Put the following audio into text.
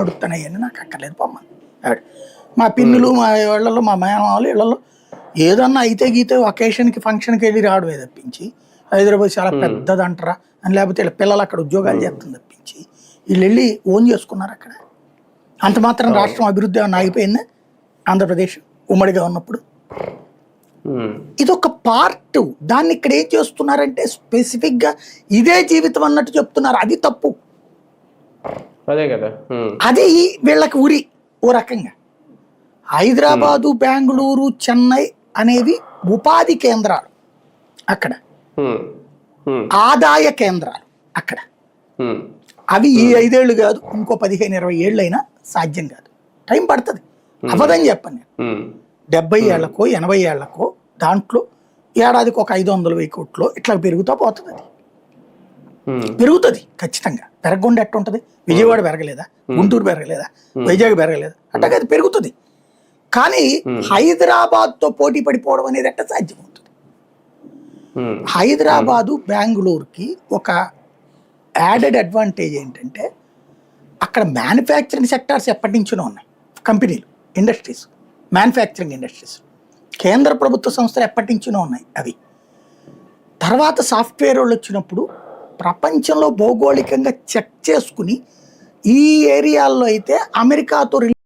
అడుగుతానయ్యని నాకు అక్కర్లేదు పొమ్మని ఆవిడ. మా పిన్నులు మా ఇళ్లలో మా మేనమాలు ఇళ్లలో ఏదన్నా అయితే గీతే ఒకేషన్కి ఫంక్షన్కి వెళ్ళి రావడమే తప్పించి హైదరాబాద్ చాలా పెద్దదంటారా అని, లేకపోతే వీళ్ళ పిల్లలు అక్కడ ఉద్యోగాలు చేస్తుంది తప్పించి వీళ్ళు వెళ్ళి ఓన్ చేసుకున్నారు అక్కడ. అంత మాత్రం రాష్ట్రం అభివృద్ధి ఏమన్నా ఆగిపోయిందా ఆంధ్రప్రదేశ్ ఉమ్మడిగా ఉన్నప్పుడు? ఇదొక పార్ట్. దాన్ని ఇక్కడ ఏం చేస్తున్నారంటే స్పెసిఫిక్గా ఇదే జీవితం అన్నట్టు చెప్తున్నారు. అది తప్పు. అదే కదా, అది వీళ్ళకి ఉరి ఓ రకంగా. హైదరాబాదు, బెంగళూరు, చెన్నై అనేవి ఉపాధి కేంద్రాలు అక్కడ, ఆదాయ కేంద్రాలు అక్కడ. అవి ఈ 5 ఏళ్ళు కాదు, ఇంకో 15-20 ఏళ్ళు అయినా సాధ్యం కాదు. టైం పడుతుంది, అవ్వదని చెప్పను నేను. 70 ఏళ్లకో 80 ఏళ్లకో దాంట్లో ఏడాదికి ఒక 500,000 కోట్లు ఇట్లా పెరుగుతూ పోతుంది. అది పెరుగుతుంది ఖచ్చితంగా. పెరగకుండా ఎట్ట ఉంటుంది? విజయవాడ పెరగలేదా? గుంటూరు పెరగలేదా? వైజాగ్ పెరగలేదా? అట్టగా అది పెరుగుతుంది. కానీ హైదరాబాద్తో పోటీ పడిపోవడం అనేది ఎట్ట సాధ్యమవుతుంది? హైదరాబాదు, బెంగళూరుకి ఒక యాడెడ్ అడ్వాంటేజ్ ఏంటంటే అక్కడ మ్యానుఫ్యాక్చరింగ్ సెక్టార్స్ ఎప్పటి నుంచో ఉన్నాయి. కంపెనీలు, ఇండస్ట్రీస్, మ్యానుఫ్యాక్చరింగ్ ఇండస్ట్రీస్, కేంద్ర ప్రభుత్వ సంస్థలు ఎప్పటి నుంచో ఉన్నాయి అవి. తర్వాత సాఫ్ట్వేర్ వాళ్ళు వచ్చినప్పుడు ప్రపంచంలో భౌగోళికంగా చెక్ చేసుకుని ఈ ఏరియాల్లో అయితే అమెరికాతో